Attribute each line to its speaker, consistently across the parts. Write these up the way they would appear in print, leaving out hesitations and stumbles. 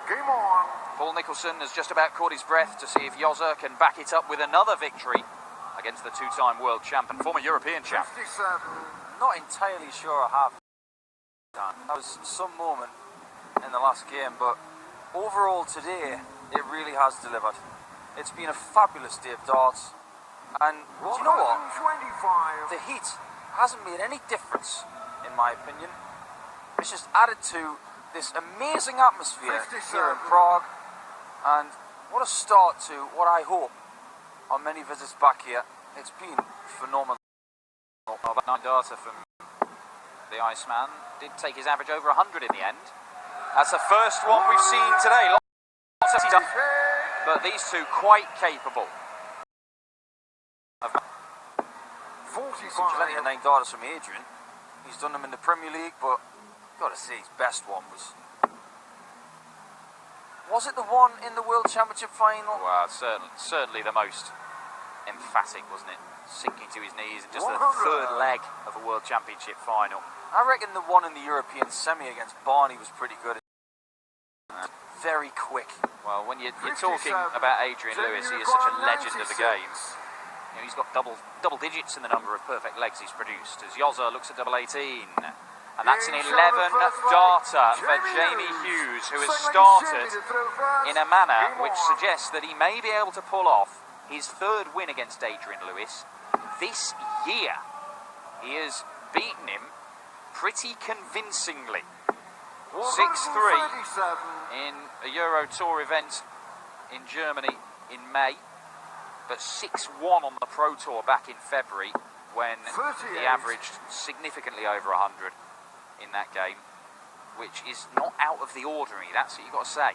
Speaker 1: Game on.
Speaker 2: Paul Nicholson has just about caught his breath to see if Jose can back it up with another victory against the two-time world champ and former European champ.
Speaker 1: 57.
Speaker 3: Not entirely sure I have. That was some moment in the last game, but overall today, it really has delivered. It's been a fabulous day of darts, and do you know what?
Speaker 1: 125.
Speaker 3: The heat hasn't made any difference, in my opinion. It's just added to this amazing atmosphere
Speaker 1: 57.
Speaker 3: here in Prague, and what a start to what I hope are many visits back here. It's been phenomenal.
Speaker 2: Well, that 9 darter from the Iceman did take his average over 100 in the end. That's the first one we've seen today. Lots of stuff, but these two quite capable.
Speaker 1: 45.
Speaker 3: Plenty of 9 darters from Adrain. He's done them in the Premier League, but got to say his best one was it the one in the World Championship final?
Speaker 2: Well, certainly the most emphatic, wasn't it? Sinking to his knees and just the
Speaker 1: 100.
Speaker 2: third leg of a World Championship final.
Speaker 3: I reckon the one in the European semi against Barney was pretty good. Very quick.
Speaker 2: Well, when you're talking about Adrian Lewis, he is such a legend of the game. You know, he's got double digits in the number of perfect legs he's produced. As Jose looks at double 18. And that's an 11-darter for Jamie Hughes, who has started in a manner which suggests that he may be able to pull off his third win against Adrian Lewis this year. He has beaten him pretty convincingly. 6-3 in a Euro Tour event in Germany in May, but 6-1 on the Pro Tour back in February when he averaged significantly over 100 in that game, which is not out of the ordinary, that's what you've got to say.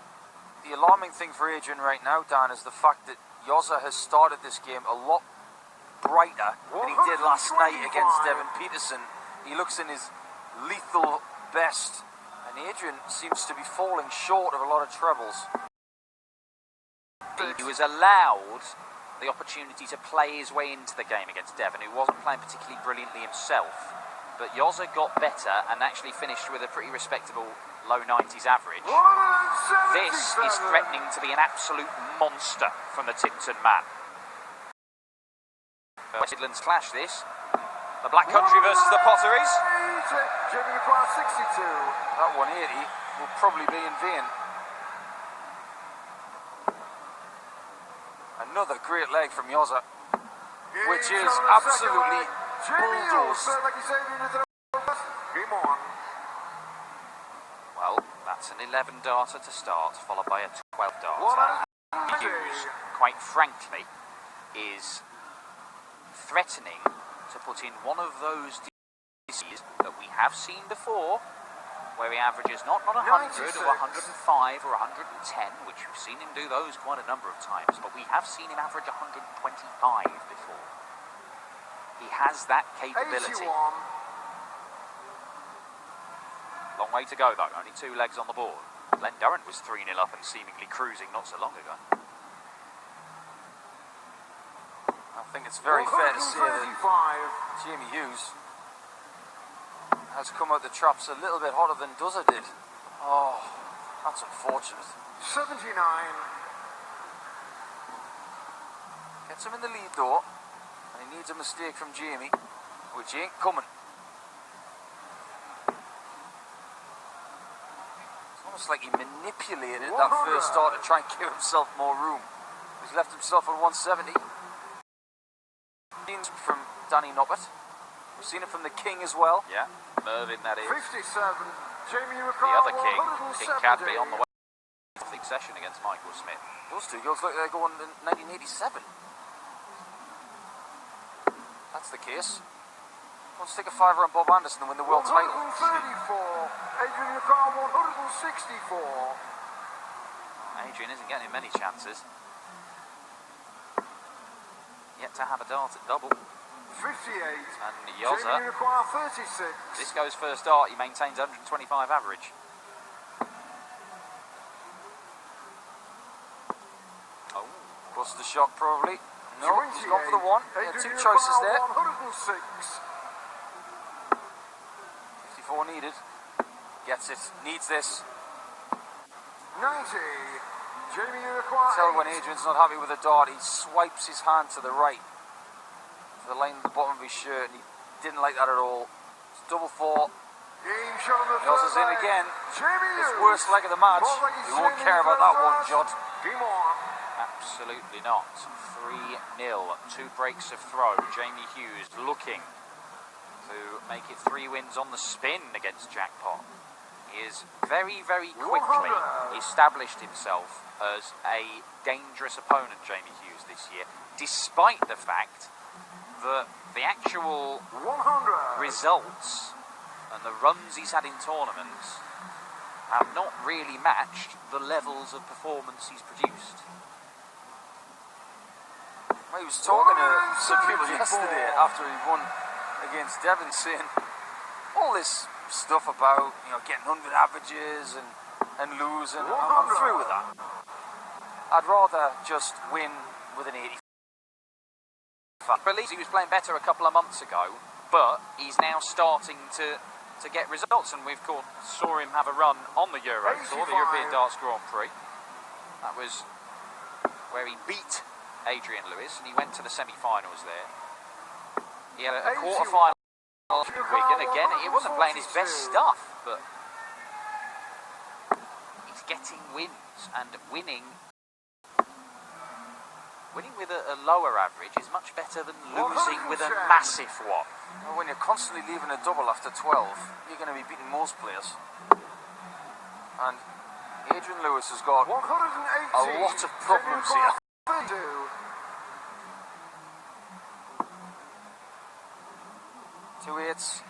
Speaker 3: The alarming thing for Adrian right now, Dan, is the fact that Jose has started this game a lot brighter than he did last night against Devin Peterson. He looks in his lethal best, and Adrian seems to be falling short of a lot of trebles.
Speaker 2: He was allowed the opportunity to play his way into the game against Devin, who wasn't playing particularly brilliantly himself. But Jose got better and actually finished with a pretty respectable low 90s average. This is threatening to be an absolute monster from the Tipton man. West Midlands clash this. The Black Country versus the Potteries.
Speaker 1: Jamie McGrath 62.
Speaker 3: That 180 will probably be in vain. Another great leg from Jose, which is absolutely bulldozed.
Speaker 1: Game on.
Speaker 2: Well, that's an 11-darter to start, followed by a 12-darter. Hughes, quite frankly, is threatening to put in one of those diseases that we have seen before, where he averages not 100 or 105 or 110, which we've seen him do those quite a number of times, but we have seen him average 125 before. He has that capability.
Speaker 1: 81.
Speaker 2: Long way to go though, only 2 legs on the board. Glenn Durrant was 3-0 up and seemingly cruising not so long ago.
Speaker 3: I think it's very fair to say that Jamie Hughes has come out the traps a little bit hotter than Dozer did. Oh, that's unfortunate.
Speaker 1: 79.
Speaker 3: Gets him in the lead though, and he needs a mistake from Jamie, which ain't coming. It's almost like he manipulated that first start to try and give himself more room. He's left himself at 170. From Danny Noppert. We've seen it from the King as well.
Speaker 2: Yeah, Mervyn that is.
Speaker 1: 57. Jamie
Speaker 2: The
Speaker 1: McGrath
Speaker 2: other King, King Cadby, on the way to the big session against Michael Smith.
Speaker 3: Those two girls look like they're going in 1987. That's the case. Let's stick a fiver on Bob Anderson and win the world title.
Speaker 1: 134. Adrian McGrath 164.
Speaker 2: Adrian isn't getting many chances. Yet to have a dart at double.
Speaker 1: 58.
Speaker 2: And
Speaker 1: Jamie
Speaker 2: Jose,
Speaker 1: McGrath 36.
Speaker 2: this goes first dart, he maintains 125 average.
Speaker 3: Oh, busts the shot probably. No, he's
Speaker 1: 28.
Speaker 3: gone for the one. He had 2 choices there.
Speaker 1: 106.
Speaker 3: 54 needed. Gets it. Needs this.
Speaker 1: 90. Jamie, you require
Speaker 3: Tell when
Speaker 1: 8.
Speaker 3: Adrian's not happy with a dart, he swipes his hand to the right, to the line at the bottom of his shirt, and he didn't like that at all. It's double 4.
Speaker 1: Game shot on the
Speaker 3: Yozza's
Speaker 1: third
Speaker 3: in
Speaker 1: leg.
Speaker 3: again.
Speaker 1: Jamie
Speaker 3: His
Speaker 1: Hughes.
Speaker 3: worst leg of the match.
Speaker 1: Ball like he's
Speaker 3: He won't
Speaker 1: swinging
Speaker 3: care
Speaker 1: in
Speaker 3: about
Speaker 1: the
Speaker 3: that one,
Speaker 1: first.
Speaker 3: Judd.
Speaker 1: Game on.
Speaker 2: Absolutely not. 3-0. 2 breaks of throw. Jamie Hughes looking to make it 3 wins on the spin against Jackpot. He is very, very quickly established himself as a dangerous opponent, Jamie Hughes, this year, despite the fact that the actual
Speaker 1: 100.
Speaker 2: results and the runs he's had in tournaments have not really matched the levels of performance he's produced.
Speaker 3: Well, he was talking to some people yesterday after he won against Devon, saying all this stuff about, you know, getting 100 averages and losing. I'm through with that. I'd rather just win with an 85.
Speaker 2: I believe he was playing better a couple of months ago, but he's now starting to get results, and we've saw him have a run on the Euro Tour, the European Darts Grand Prix. That was where he beat Adrian Lewis, and he went to the semi-finals there. He had a quarter-final in Wigan. Again, he wasn't playing his best stuff, but he's getting wins, and winning with a lower average is much better than losing with a massive one.
Speaker 3: Well, when you're constantly leaving a double after 12, you're going to be beating most players. And Adrian Lewis has got
Speaker 1: 180.
Speaker 3: a lot of problems here. 2 8s.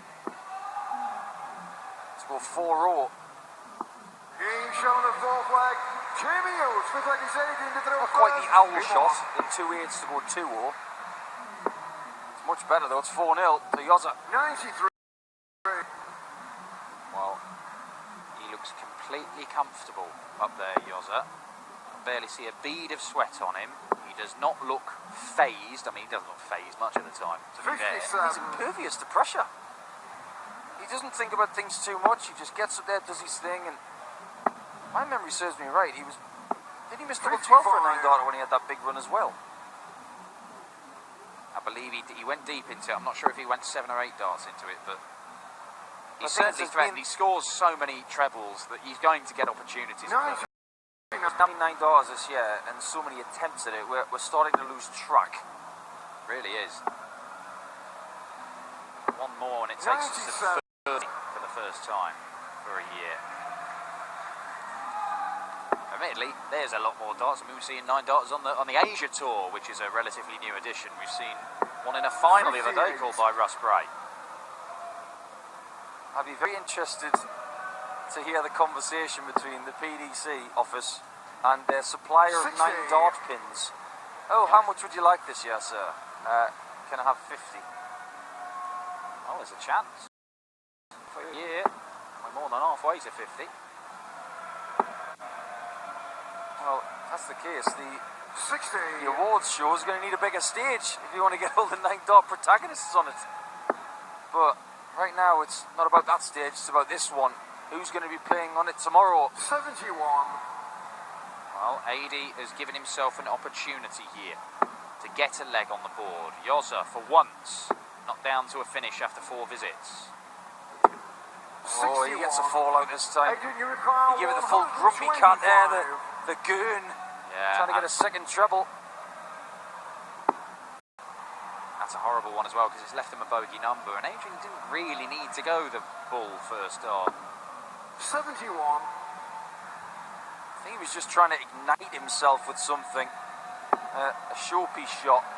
Speaker 3: Let's go 4-0.
Speaker 1: Game shot on the fourth leg. Jamie Hughes with like he's 18 to throw.
Speaker 3: Not quite the owl shot in 2 8s to go 2-0. It's much better though. It's 4-0 to Yozza.
Speaker 1: 93.
Speaker 2: Well, he looks completely comfortable up there, Yozza. I barely see a bead of sweat on him. He does not look phased. I mean, he doesn't look phased much of the time, to be fair.
Speaker 1: 57.
Speaker 3: He's impervious to pressure. He doesn't think about things too much. He just gets up there, does his thing, and my memory serves me right. Did he miss double 12 for a 9-darter when he had that big run as well?
Speaker 2: I believe he went deep into it. I'm not sure if he went 7 or 8 darts into it, but he
Speaker 3: I think
Speaker 2: certainly
Speaker 3: it's
Speaker 2: threatened. He scores so many trebles that he's going to get opportunities.
Speaker 1: 90.
Speaker 3: 9 darts this year and so many attempts at it. We're starting to lose track.
Speaker 2: Really is. One more and it takes us to 30 for the first time for a year. Admittedly, there's a lot more darts. I mean, we've seen 9 darters on the Asia Tour, which is a relatively new addition. We've seen one in a final the other day called by Russ Bray.
Speaker 3: I'd be very interested to hear the conversation between the PDC office and their supplier of 9 dart pins. Oh, how much would you like this year, sir? Can I have 50?
Speaker 2: Well, there's a chance. For a year, we're more than halfway to 50.
Speaker 3: Well, if that's the case. The
Speaker 1: 60.
Speaker 3: awards show is going to need a bigger stage if you want to get all the 9 dart protagonists on it. But right now, it's not about that stage, it's about this one. Who's going to be playing on it tomorrow?
Speaker 1: 71.
Speaker 2: Well, AD has given himself an opportunity here to get a leg on the board. Yozza, for once, not down to a finish after 4 visits.
Speaker 3: Oh, he gets a fallout this time.
Speaker 1: He
Speaker 3: He gave it the full grumpy cat there, the goon,
Speaker 2: Yeah,
Speaker 3: trying to get a second treble.
Speaker 2: that's a horrible one as well because it's left him a bogey number, and Adrian didn't really need to go the full first dart.
Speaker 1: 71.
Speaker 3: I think he was just trying to ignite himself with something, a showpiece shot,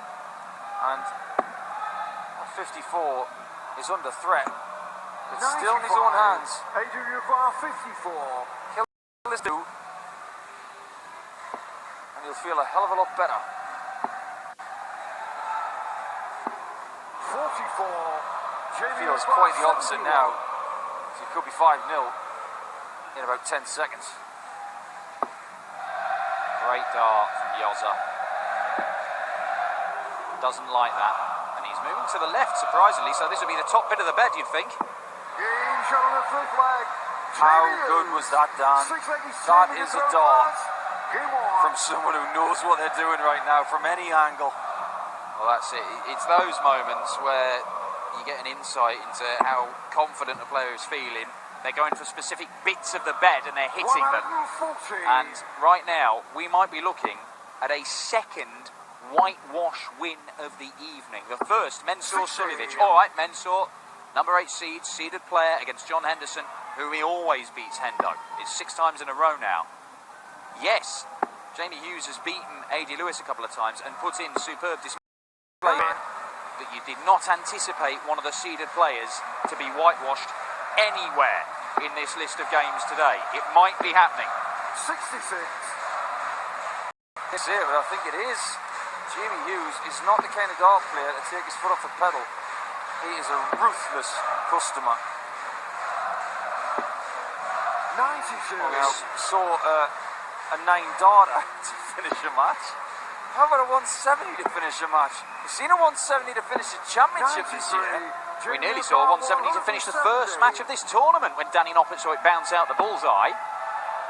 Speaker 3: and that 54 is under threat. It's still in his own hands.
Speaker 1: Adrian require 54.
Speaker 3: Kill this dude, and you'll feel a hell of a lot better.
Speaker 1: 44. Jamie
Speaker 3: Feels
Speaker 1: requires
Speaker 3: quite the opposite
Speaker 1: 71.
Speaker 3: now. So it could be 5-0 in about 10 seconds.
Speaker 2: Great dart from Yozza. Doesn't like that. And he's moving to the left, surprisingly, so this will be the top bit of the bed, you'd think.
Speaker 1: Game shot on the fifth leg.
Speaker 3: How good was that, Dan? That is a dart from someone who knows what they're doing right now from any angle.
Speaker 2: Well, that's it. It's those moments where you get an insight into how confident a player is feeling. They're going for specific bits of the bed and they're hitting them. And right now, we might be looking at a second whitewash win of the evening. The first, Mensur Suljovic. All right, Mensur, number 8 seeded player against John Henderson, who he always beats Hendo. It's 6 times in a row now. Yes, Jamie Hughes has beaten AD Lewis a couple of times and put in superb display. But you did not anticipate one of the seeded players to be whitewashed anywhere in this list of games today. It might be happening.
Speaker 1: 66.
Speaker 3: It's it, but I think it is. Jamie Hughes is not the kind of dart player to take his foot off the pedal. He is a ruthless customer.
Speaker 1: 92.
Speaker 3: Now, saw a 9-darter to finish a match. How about a 170 to finish a match? We've seen a 170 to finish a championship this year.
Speaker 2: We nearly saw a 170 to finish the first match of this tournament when Danny Noppert saw it bounce out the bullseye.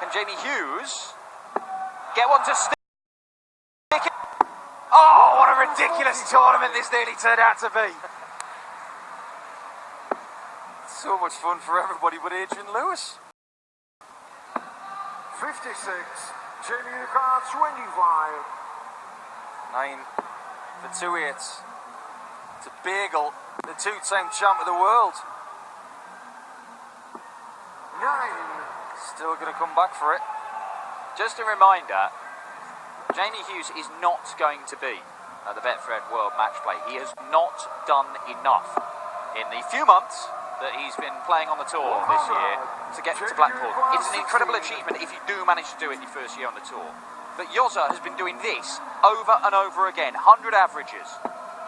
Speaker 2: Can Jamie Hughes get one to stick it? Oh, what a ridiculous tournament this nearly turned out to be.
Speaker 3: So much fun for everybody but Adrian Lewis.
Speaker 1: 56. Jamie Lucar 25.
Speaker 3: 9 for 2-8 to Bagel, the 2-time champ of the world.
Speaker 1: 9.
Speaker 3: Still going to come back for it.
Speaker 2: Just a reminder, Jamie Hughes is not going to be at the Betfred World Match Play. He has not done enough in the few months that he's been playing on the tour this year to get to Blackpool. It's an incredible achievement if you do manage to do it your first year on the tour. But Jozza has been doing this over and over again, 100 averages.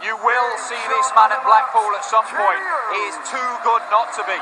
Speaker 2: You will see this man at Blackpool at some point. He is too good not to be.